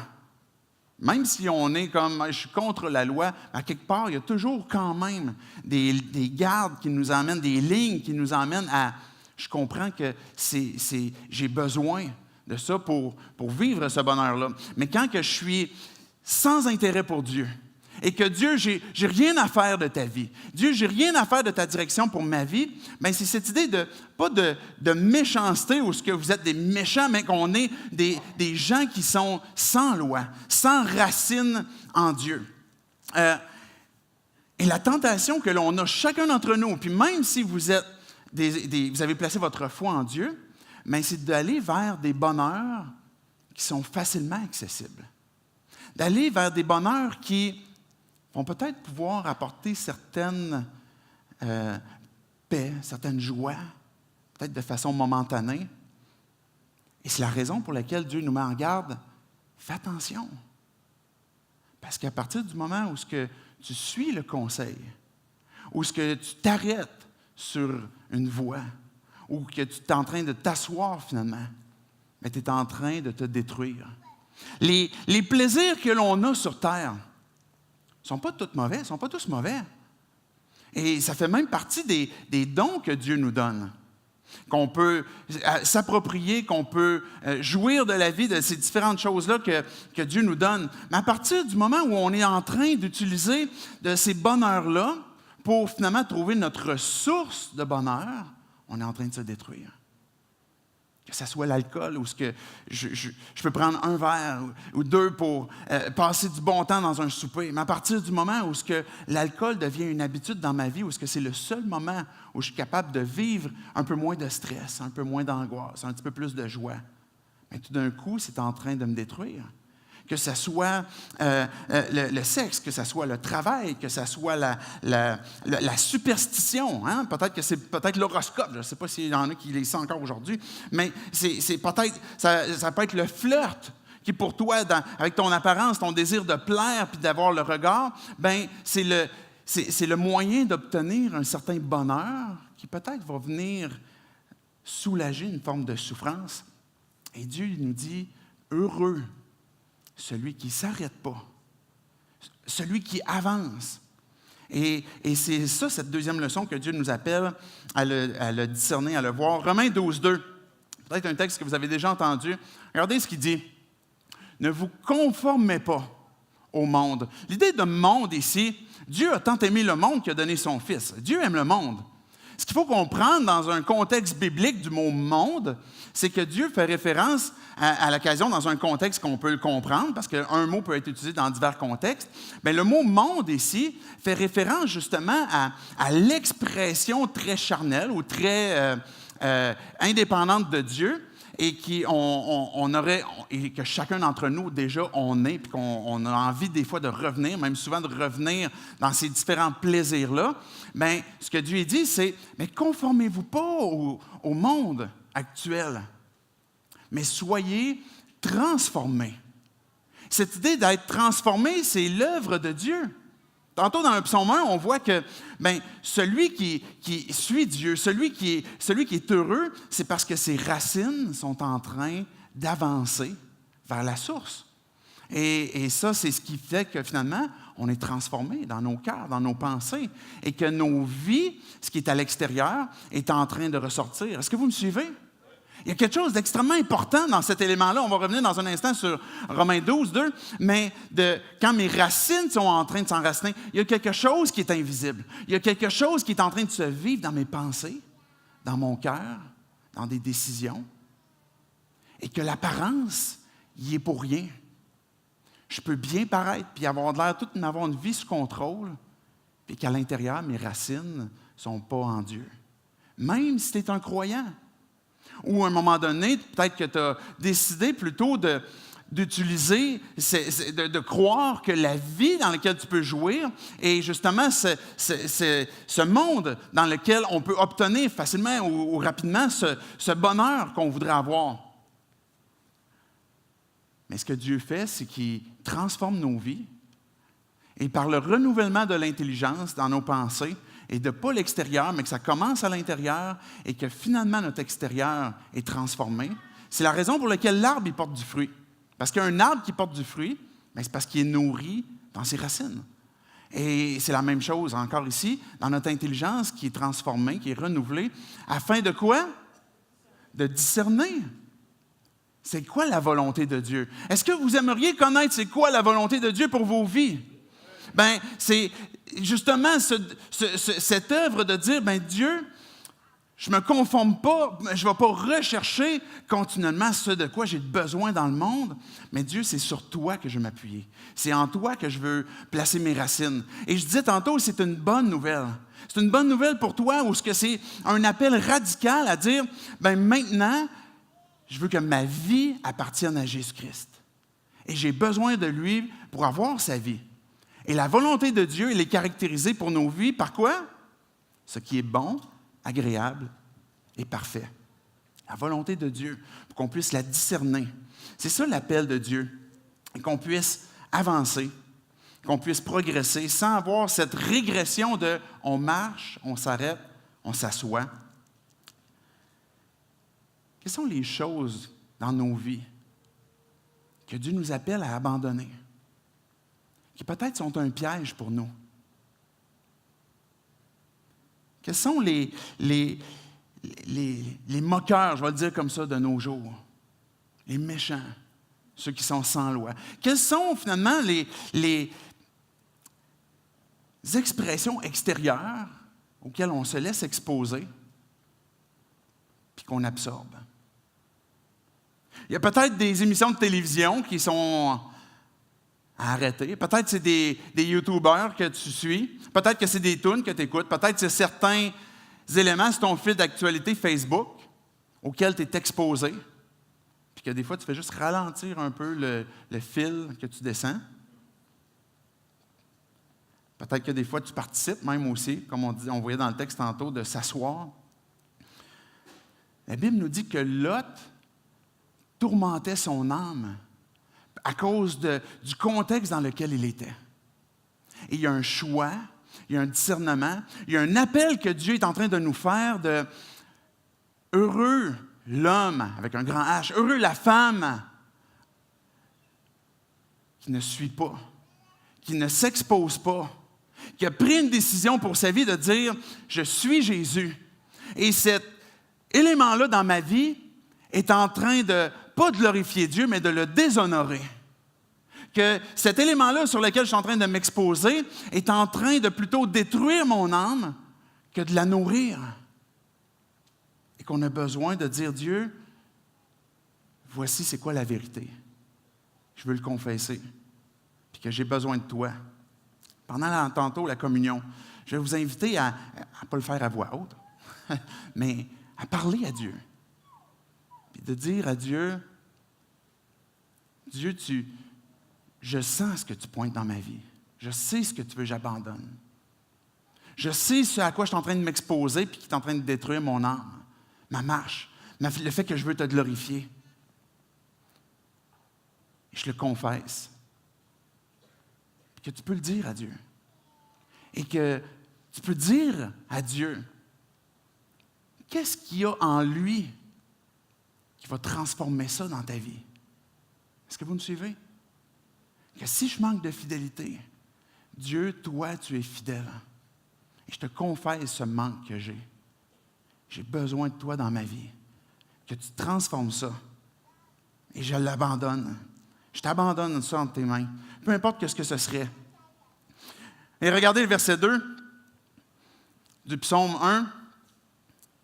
même si on est comme, je suis contre la loi, à quelque part, il y a toujours quand même des gardes qui nous emmènent, des lignes qui nous emmènent à, je comprends que j'ai besoin de ça pour vivre ce bonheur-là. Mais quand que je suis sans intérêt pour Dieu, et que Dieu, j'ai rien à faire de ta vie, Dieu, j'ai rien à faire de ta direction pour ma vie, bien, c'est cette idée pas de méchanceté ou ce que vous êtes des méchants, mais qu'on est des gens qui sont sans loi, sans racine en Dieu. Et la tentation que l'on a chacun d'entre nous, puis même si vous êtes vous avez placé votre foi en Dieu, bien, c'est d'aller vers des bonheurs qui sont facilement accessibles. D'aller vers des bonheurs qui vont peut-être pouvoir apporter certaines paix, certaines joies, peut-être de façon momentanée. Et c'est la raison pour laquelle Dieu nous met en garde. Fais attention. Parce qu'à partir du moment où tu suis le conseil, où tu t'arrêtes sur une voie, ou que tu es en train de t'asseoir finalement, mais tu es en train de te détruire. Les plaisirs que l'on a sur terre ne sont pas tous mauvais, ne sont pas tous mauvais. Et ça fait même partie des dons que Dieu nous donne. qu'on peut s'approprier, qu'on peut jouir de la vie, de ces différentes choses-là que Dieu nous donne. Mais à partir du moment où on est en train d'utiliser de ces bonheurs-là pour finalement trouver notre source de bonheur, on est en train de se détruire. Que ce soit l'alcool ou ce que je peux prendre un verre ou deux pour passer du bon temps dans un souper. Mais à partir du moment où ce que l'alcool devient une habitude dans ma vie, où ce que c'est le seul moment où je suis capable de vivre un peu moins de stress, un peu moins d'angoisse, un petit peu plus de joie, mais tout d'un coup, c'est en train de me détruire. Que ce soit le sexe, que ce soit le travail, que ce soit la superstition. Hein? Peut-être que c'est peut-être l'horoscope. Je ne sais pas s'il y en a qui les sent encore aujourd'hui, mais c'est peut-être, ça peut être le flirt qui, pour toi, avec ton apparence, ton désir de plaire puis d'avoir le regard, ben c'est le moyen d'obtenir un certain bonheur qui peut-être va venir soulager une forme de souffrance. Et Dieu nous dit, heureux celui qui ne s'arrête pas, celui qui avance. Et c'est ça, cette deuxième leçon que Dieu nous appelle à le discerner, à le voir. Romains 12, 2, peut-être un texte que vous avez déjà entendu. Regardez ce qu'il dit. « Ne vous conformez pas au monde. » L'idée de monde ici, Dieu a tant aimé le monde qu'il a donné son Fils. Dieu aime le monde. Ce qu'il faut comprendre dans un contexte biblique du mot « monde », c'est que Dieu fait référence à l'occasion dans un contexte qu'on peut le comprendre, parce qu'un mot peut être utilisé dans divers contextes. Bien, le mot « monde » ici fait référence justement à l'expression très charnelle ou très indépendante de Dieu et et que chacun d'entre nous, déjà, on est, puis qu'on a envie des fois de revenir, même souvent de revenir dans ces différents plaisirs-là. Bien, ce que Dieu dit, c'est « Mais conformez-vous pas au monde actuel, mais soyez transformés. » Cette idée d'être transformé, c'est l'œuvre de Dieu. Tantôt, dans le psaume 1, on voit que celui qui suit Dieu, celui qui est heureux, c'est parce que ses racines sont en train d'avancer vers la source. Et ça, c'est ce qui fait que finalement, on est transformé dans nos cœurs, dans nos pensées, et que nos vies, ce qui est à l'extérieur, est en train de ressortir. Est-ce que vous me suivez? Il y a quelque chose d'extrêmement important dans cet élément-là. On va revenir dans un instant sur Romains 12, 2, mais quand mes racines sont en train de s'enraciner, il y a quelque chose qui est invisible. Il y a quelque chose qui est en train de se vivre dans mes pensées, dans mon cœur, dans des décisions, et que l'apparence, y est pour rien. Je peux bien paraître, puis avoir l'air avoir une vie sous contrôle, puis qu'à l'intérieur, mes racines ne sont pas en Dieu. Même si tu es un croyant. Ou à un moment donné, peut-être que tu as décidé plutôt d'utiliser, de croire que la vie dans laquelle tu peux jouir est justement ce monde dans lequel on peut obtenir facilement ou rapidement ce bonheur qu'on voudrait avoir. Mais ce que Dieu fait, c'est qu'il transforme nos vies et par le renouvellement de l'intelligence dans nos pensées, et de pas l'extérieur, mais que ça commence à l'intérieur et que finalement notre extérieur est transformé. C'est la raison pour laquelle l'arbre il porte du fruit. Parce qu'un arbre qui porte du fruit, c'est parce qu'il est nourri dans ses racines. Et c'est la même chose encore ici, dans notre intelligence qui est transformée, qui est renouvelée, afin de quoi? De discerner. C'est quoi la volonté de Dieu? Est-ce que vous aimeriez connaître c'est quoi la volonté de Dieu pour vos vies? Bien, c'est justement cette œuvre de dire, bien Dieu, je ne me conforme pas, je ne vais pas rechercher continuellement ce de quoi j'ai besoin dans le monde, mais Dieu, c'est sur toi que je vais m'appuyer. C'est en toi que je veux placer mes racines. Et je disais tantôt, c'est une bonne nouvelle. C'est une bonne nouvelle pour toi ou ce que c'est un appel radical à dire, bien maintenant, je veux que ma vie appartienne à Jésus-Christ. Et j'ai besoin de lui pour avoir sa vie. Et la volonté de Dieu, elle est caractérisée pour nos vies par quoi? Ce qui est bon, agréable et parfait. La volonté de Dieu, pour qu'on puisse la discerner. C'est ça l'appel de Dieu. Et qu'on puisse avancer, qu'on puisse progresser sans avoir cette régression de on marche, on s'arrête, on s'assoit. Quelles sont les choses dans nos vies que Dieu nous appelle à abandonner? Qui peut-être sont un piège pour nous. Quelles sont les les moqueurs, je vais le dire comme ça, de nos jours, les méchants, ceux qui sont sans loi. Quelles sont finalement les expressions extérieures auxquelles on se laisse exposer puis qu'on absorbe? Il y a peut-être des émissions de télévision qui sont à arrêter. Peut-être que c'est des YouTubers que tu suis. Peut-être que c'est des tunes que tu écoutes. Peut-être que c'est certains éléments sur ton fil d'actualité Facebook auxquels tu es exposé. Puis que des fois, tu fais juste ralentir un peu le fil que tu descends. Peut-être que des fois, tu participes même aussi, comme on voyait dans le texte tantôt, de s'asseoir. La Bible nous dit que Lot tourmentait son âme à cause du contexte dans lequel il était. Et il y a un choix, il y a un discernement, il y a un appel que Dieu est en train de nous faire de « Heureux l'homme » avec un grand H, « Heureux la femme » qui ne suit pas, qui ne s'expose pas, qui a pris une décision pour sa vie de dire « Je suis Jésus ». Et cet élément-là dans ma vie est en train de, pas de glorifier Dieu, mais de le déshonorer. Que cet élément-là sur lequel je suis en train de m'exposer est en train de plutôt détruire mon âme que de la nourrir. Et qu'on a besoin de dire, Dieu, voici c'est quoi la vérité. Je veux le confesser. Puis que j'ai besoin de toi. Pendant tantôt la communion, je vais vous inviter à ne pas le faire à voix haute, mais à parler à Dieu. Puis de dire à Dieu, Dieu, je sens ce que tu pointes dans ma vie. Je sais ce que tu veux que j'abandonne. Je sais ce à quoi je suis en train de m'exposer puis qui est en train de détruire mon âme, ma marche, le fait que je veux te glorifier. Et je le confesse. Puis que tu peux le dire à Dieu. Et que tu peux dire à Dieu, qu'est-ce qu'il y a en lui qui va transformer ça dans ta vie? Est-ce que vous me suivez? Que si je manque de fidélité, Dieu, toi, tu es fidèle. Et je te confesse ce manque que j'ai. J'ai besoin de toi dans ma vie. Que tu transformes ça. Et je l'abandonne. Je t'abandonne ça entre tes mains. Peu importe ce que ce serait. Et regardez le verset 2 du psaume 1.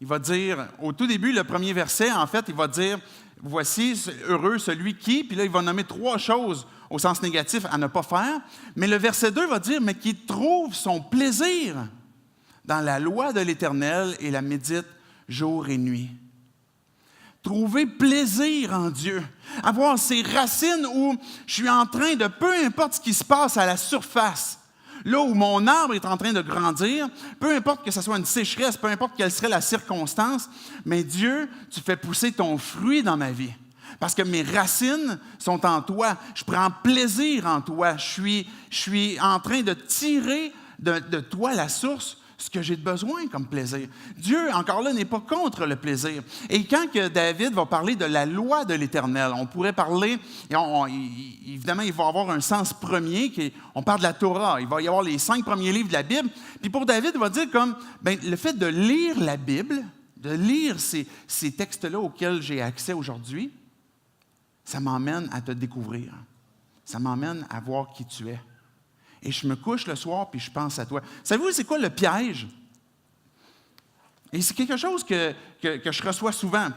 Il va dire, au tout début, le premier verset, en fait, il va dire, voici, heureux celui qui, puis là, il va nommer 3 choses au sens négatif à ne pas faire. Mais le verset 2 va dire, mais qui trouve son plaisir dans la loi de l'Éternel et la médite jour et nuit. Trouver plaisir en Dieu. Avoir ces racines où je suis en train de, peu importe ce qui se passe à la surface, là où mon arbre est en train de grandir, peu importe que ce soit une sécheresse, peu importe quelle serait la circonstance, mais Dieu, tu fais pousser ton fruit dans ma vie. Parce que mes racines sont en toi. Je prends plaisir en toi. Je suis en train de tirer de toi la source, ce que j'ai besoin comme plaisir. Dieu, encore là, n'est pas contre le plaisir. Et quand que David va parler de la loi de l'Éternel, on pourrait parler, évidemment, il va avoir un sens premier, on parle de la Torah, il va y avoir les 5 premiers livres de la Bible. Puis pour David, il va dire comme, le fait de lire la Bible, de lire ces textes-là auxquels j'ai accès aujourd'hui, ça m'emmène à te découvrir. Ça m'emmène à voir qui tu es. Et je me couche le soir, puis je pense à toi. Savez-vous, c'est quoi le piège? Et c'est quelque chose que je reçois souvent.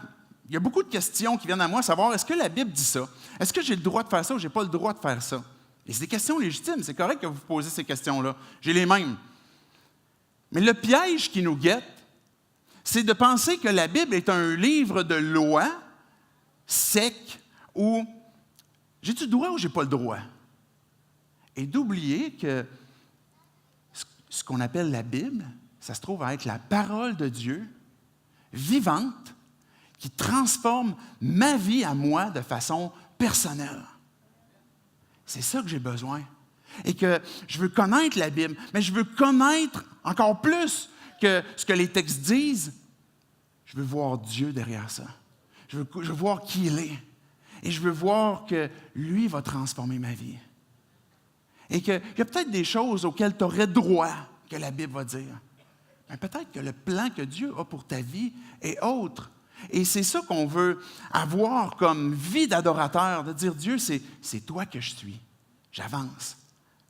Il y a beaucoup de questions qui viennent à moi, savoir, est-ce que la Bible dit ça? Est-ce que j'ai le droit de faire ça ou je n'ai pas le droit de faire ça? Et c'est des questions légitimes. C'est correct que vous posez ces questions-là. J'ai les mêmes. Mais le piège qui nous guette, c'est de penser que la Bible est un livre de loi sec, où j'ai-tu le droit ou j'ai pas le droit? Et d'oublier que ce qu'on appelle la Bible, ça se trouve à être la parole de Dieu, vivante, qui transforme ma vie à moi de façon personnelle. C'est ça que j'ai besoin. Et que je veux connaître la Bible, mais je veux connaître encore plus que ce que les textes disent. Je veux voir Dieu derrière ça. Je veux voir qui il est. Et je veux voir que lui va transformer ma vie. Et qu'il y a peut-être des choses auxquelles tu aurais droit, que la Bible va dire. mais peut-être que le plan que Dieu a pour ta vie est autre. Et c'est ça qu'on veut avoir comme vie d'adorateur, de dire, Dieu, c'est toi que je suis. J'avance.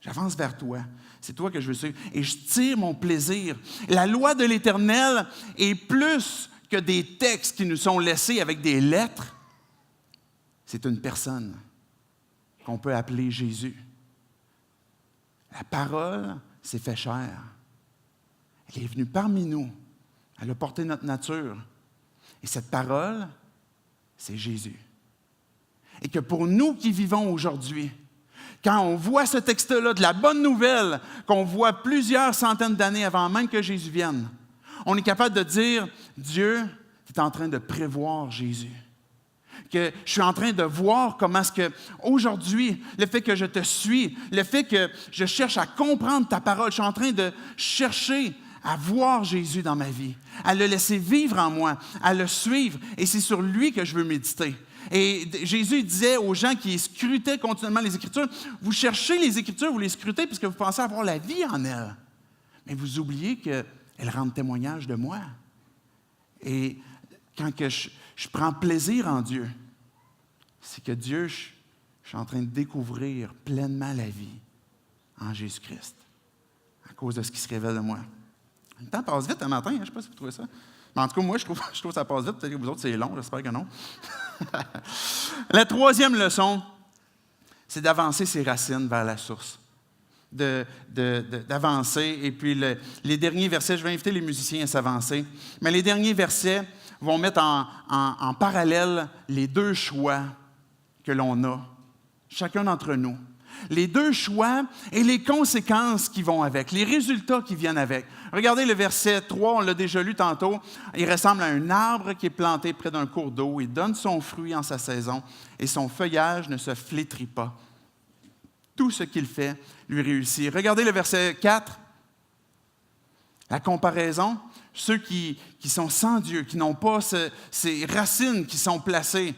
J'avance vers toi. C'est toi que je veux suivre. Et je tire mon plaisir. La loi de l'Éternel est plus que des textes qui nous sont laissés avec des lettres. C'est une personne qu'on peut appeler Jésus. La parole s'est fait chair. Elle est venue parmi nous. Elle a porté notre nature. Et cette parole, c'est Jésus. Et que pour nous qui vivons aujourd'hui, quand on voit ce texte-là de la bonne nouvelle, qu'on voit plusieurs centaines d'années avant même que Jésus vienne, on est capable de dire, Dieu, tu es en train de prévoir Jésus. Que je suis en train de voir comment est-ce que, aujourd'hui, le fait que je te suis, le fait que je cherche à comprendre ta parole, je suis en train de chercher à voir Jésus dans ma vie, à le laisser vivre en moi, à le suivre, et c'est sur lui que je veux méditer. Et Jésus disait aux gens qui scrutaient continuellement les Écritures, vous cherchez les Écritures, vous les scrutez parce que vous pensez avoir la vie en elles. Mais vous oubliez qu'elles rendent témoignage de moi. Et quand que je prends plaisir en Dieu, c'est que Dieu, je suis en train de découvrir pleinement la vie en Jésus-Christ, à cause de ce qui se révèle de moi. Le temps passe vite un matin, je ne sais pas si vous trouvez ça. Mais en tout cas, moi, je trouve que ça passe vite. Peut-être que vous autres, c'est long, j'espère que non. La troisième leçon, c'est d'avancer ses racines vers la source. D'avancer. Et puis, les derniers versets, je vais inviter les musiciens à s'avancer, mais les derniers versets vont mettre en parallèle les deux choix que l'on a, chacun d'entre nous. Les deux choix et les conséquences qui vont avec, les résultats qui viennent avec. Regardez le verset 3, on l'a déjà lu tantôt. Il ressemble à un arbre qui est planté près d'un cours d'eau. Il donne son fruit en sa saison et son feuillage ne se flétrit pas. Tout ce qu'il fait lui réussit. Regardez le verset 4. La comparaison, ceux qui sont sans Dieu, qui n'ont pas ces racines qui sont placées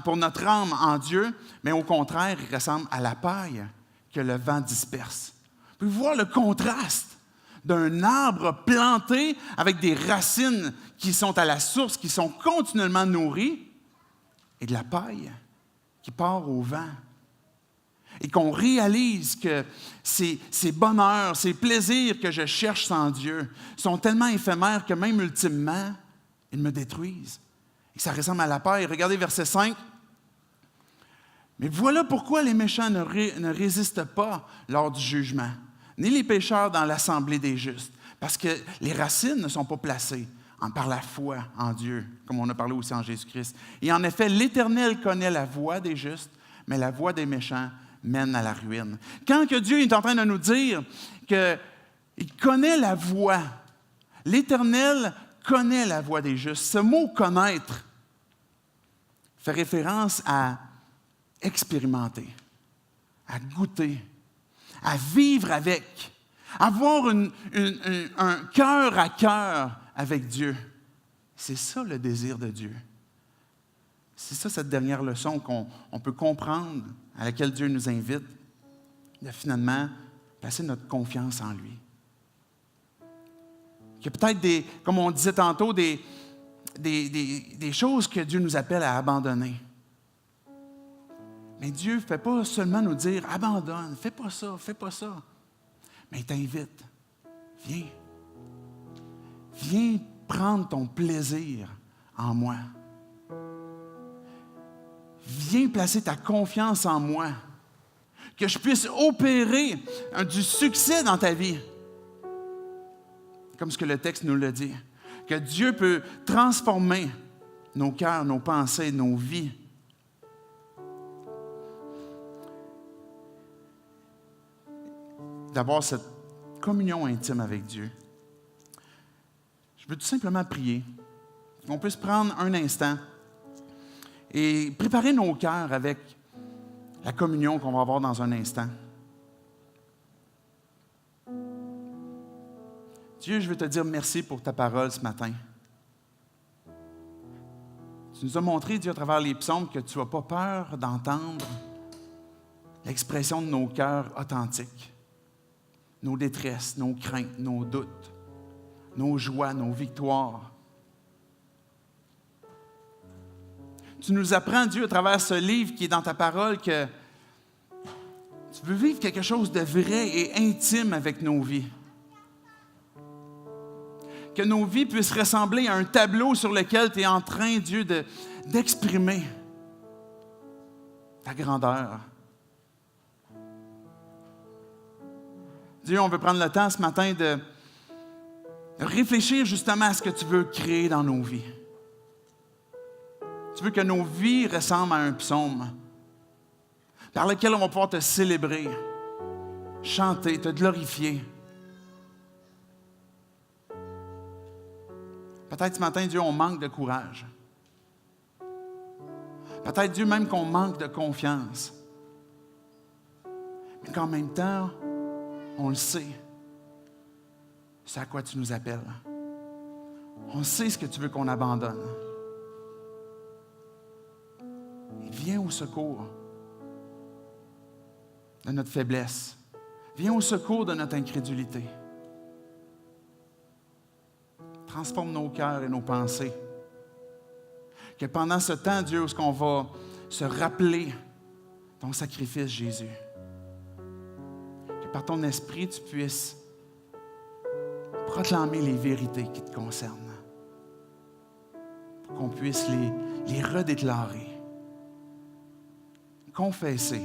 pour notre âme en Dieu, mais au contraire, ils ressemblent à la paille que le vent disperse. Vous pouvez voir le contraste d'un arbre planté avec des racines qui sont à la source, qui sont continuellement nourries, et de la paille qui part au vent. Et qu'on réalise que ces bonheurs, ces plaisirs que je cherche sans Dieu sont tellement éphémères que même ultimement, ils me détruisent. Et ça ressemble à la paille. Regardez verset 5. Mais voilà pourquoi les méchants ne résistent pas lors du jugement, ni les pécheurs dans l'assemblée des justes. Parce que les racines ne sont pas placées par la foi en Dieu, comme on a parlé aussi en Jésus-Christ. Et en effet, l'Éternel connaît la voie des justes, mais la voie des méchants mène à la ruine. Quand que Dieu est en train de nous dire qu'il connaît la voie, l'Éternel connaît la voie des justes. Ce mot « connaître » fait référence à expérimenter, à goûter, à vivre avec, avoir un cœur à cœur avec Dieu. C'est ça le désir de Dieu. C'est ça cette dernière leçon qu'on peut comprendre, à laquelle Dieu nous invite, de finalement placer notre confiance en lui. Il y a peut-être, comme on disait tantôt, des choses que Dieu nous appelle à abandonner. Mais Dieu ne fait pas seulement nous dire « abandonne, fais pas ça, fais pas ça ». Mais il t'invite. Viens. Viens prendre ton plaisir en moi. Viens placer ta confiance en moi. Que je puisse opérer du succès dans ta vie. Comme ce que le texte nous le dit. Que Dieu peut transformer nos cœurs, nos pensées, nos vies. D'avoir cette communion intime avec Dieu. Je veux tout simplement prier. On peut se prendre un instant et préparer nos cœurs avec la communion qu'on va avoir dans un instant. Dieu, je veux te dire merci pour ta parole ce matin. Tu nous as montré, Dieu, à travers les psaumes, que tu n'as pas peur d'entendre l'expression de nos cœurs authentiques, nos détresses, nos craintes, nos doutes, nos joies, nos victoires. Tu nous apprends, Dieu, à travers ce livre qui est dans ta parole, que tu veux vivre quelque chose de vrai et intime avec nos vies. Que nos vies puissent ressembler à un tableau sur lequel tu es en train, Dieu, d'exprimer ta grandeur. Dieu, on veut prendre le temps ce matin de réfléchir justement à ce que tu veux créer dans nos vies. Tu veux que nos vies ressemblent à un psaume par lequel on va pouvoir te célébrer, chanter, te glorifier. Peut-être ce matin, Dieu, on manque de courage. Peut-être, Dieu, même qu'on manque de confiance. Mais qu'en même temps, on le sait. C'est à quoi tu nous appelles. On sait ce que tu veux qu'on abandonne. Et viens au secours de notre faiblesse. Viens au secours de notre incrédulité. Transforme nos cœurs et nos pensées. Que pendant ce temps, Dieu, où est-ce qu'on va se rappeler ton sacrifice, Jésus. Que par ton esprit, tu puisses proclamer les vérités qui te concernent. Pour qu'on puisse les redéclarer. Confesser,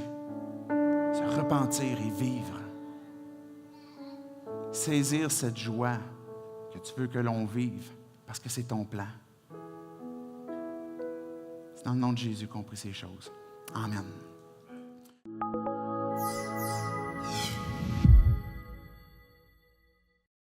se repentir et vivre. Saisir cette joie que tu veux que l'on vive parce que c'est ton plan. C'est dans le nom de Jésus qu'on prie ces choses. Amen.